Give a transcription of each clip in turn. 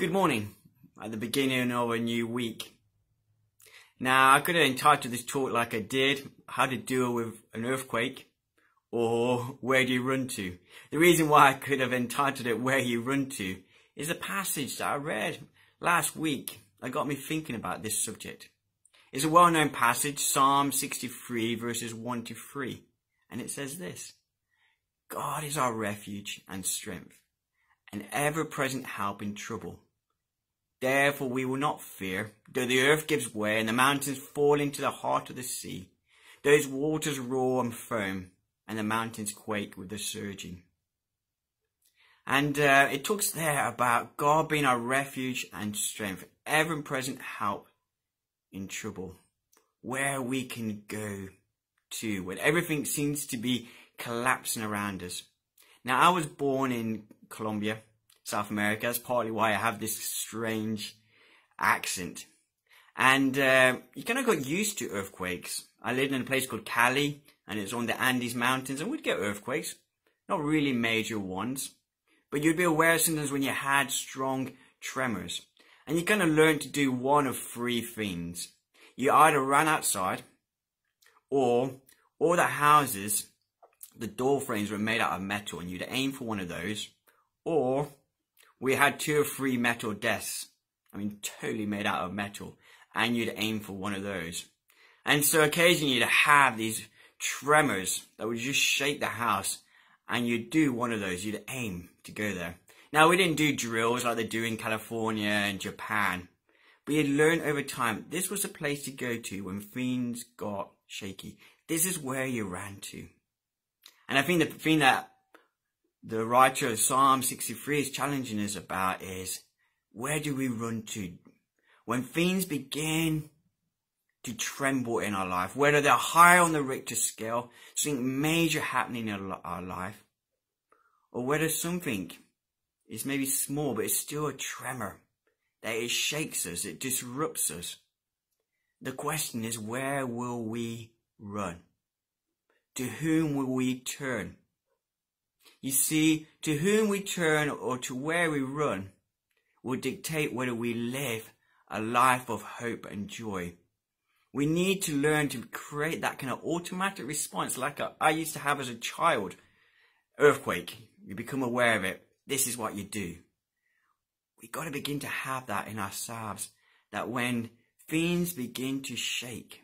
Good morning at the beginning of a new week. Now, I could have entitled this talk like I did, how to deal with an earthquake, or where do you run to? The reason why I could have entitled it where you run to is a passage that I read last week that got me thinking about this subject. It's a well-known passage, Psalm 63 verses 1 to 3, and it says this: God is our refuge and strength, an ever-present help in trouble. Therefore we will not fear, though the earth gives way and the mountains fall into the heart of the sea, though its waters roar and foam, and the mountains quake with the surging. And it talks there about God being our refuge and strength, ever-present help in trouble, where we can go to when everything seems to be collapsing around us. Now, I was born in Colombia, South America. That's partly why I have this strange accent. And you kind of got used to earthquakes. I lived in a place called Cali, and it's on the Andes Mountains, and we'd get earthquakes. Not really major ones, but you'd be aware sometimes when you had strong tremors. And you kind of learned to do one of three things. You either ran outside, or all the houses, the door frames were made out of metal, and you'd aim for one of those, or we had 2 or 3 metal desks, totally made out of metal, and you'd aim for one of those. And so occasionally you'd have these tremors that would just shake the house, and you'd do one of those, you'd aim to go there. Now, we didn't do drills like they do in California and Japan, but you'd learn over time, this was a place to go to when things got shaky. This is where you ran to. And I think the thing that the writer of Psalm 63 is challenging us about is, where do we run to when things begin to tremble in our life, whether they're high on the Richter scale, something major happening in our life, or whether something is maybe small but it's still a tremor, that it shakes us, it disrupts us. The question is, where will we run? To whom will we turn? You see, to whom we turn or to where we run will dictate whether we live a life of hope and joy. We need to learn to create that kind of automatic response like I used to have as a child. Earthquake, you become aware of it. This is what you do. We've got to begin to have that in ourselves, that when things begin to shake,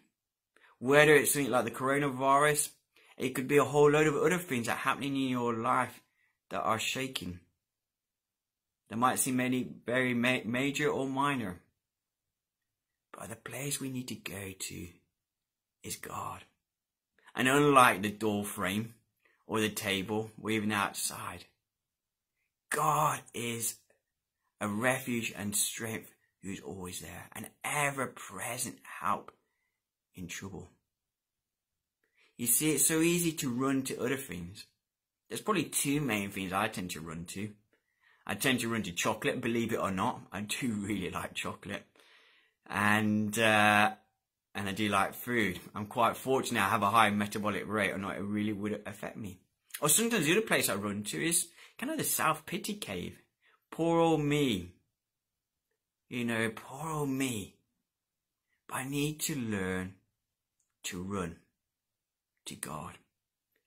whether it's something like the coronavirus, it could be a whole load of other things that are happening in your life that are shaking. They might seem very major or minor. But the place we need to go to is God. And unlike the door frame or the table or even outside, God is a refuge and strength who's always there, an ever-present help in trouble. You see, it's so easy to run to other things. There's probably 2 main things I tend to run to. I tend to run to chocolate, believe it or not. I do really like chocolate. And I do like food. I'm quite fortunate I have a high metabolic rate, or not, it really would affect me. Or sometimes the other place I run to is kind of the self-pity cave. Poor old me. Poor old me. But I need to learn to run to God.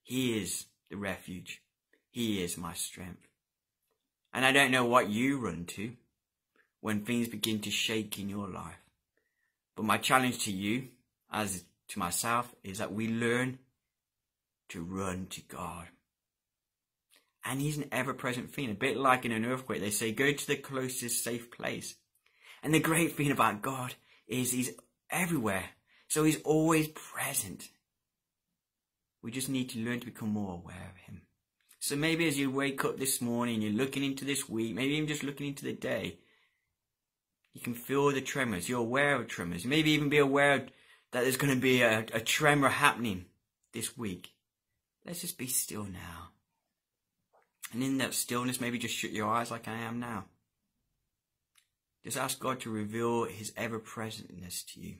He is the refuge. He is my strength. And I don't know what you run to when things begin to shake in your life. But my challenge to you, as to myself, is that we learn to run to God. And He's an ever-present thing. A bit like in an earthquake, they say, go to the closest safe place. And the great thing about God is He's everywhere. So He's always present. We just need to learn to become more aware of Him. So maybe as you wake up this morning, you're looking into this week, maybe even just looking into the day, you can feel the tremors. You're aware of tremors. You maybe even be aware that there's going to be a tremor happening this week. Let's just be still now. And in that stillness, maybe just shut your eyes like I am now. Just ask God to reveal His ever-presentness to you.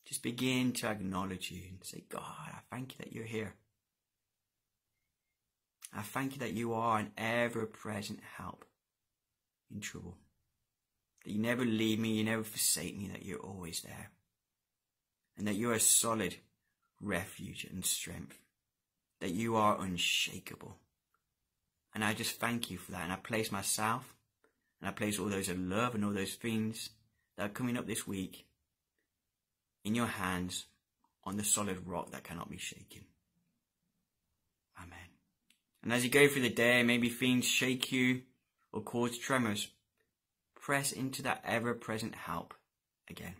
Just begin to acknowledge you and say, God, I thank you that you're here. I thank you that you are an ever-present help in trouble. That you never leave me, you never forsake me, that you're always there. And that you're a solid refuge and strength. That you are unshakable. And I just thank you for that. And I place myself, and I place all those I love and all those things that are coming up this week in your hands on the solid rock that cannot be shaken. Amen. And as you go through the day, maybe things shake you or cause tremors, press into that ever-present help again.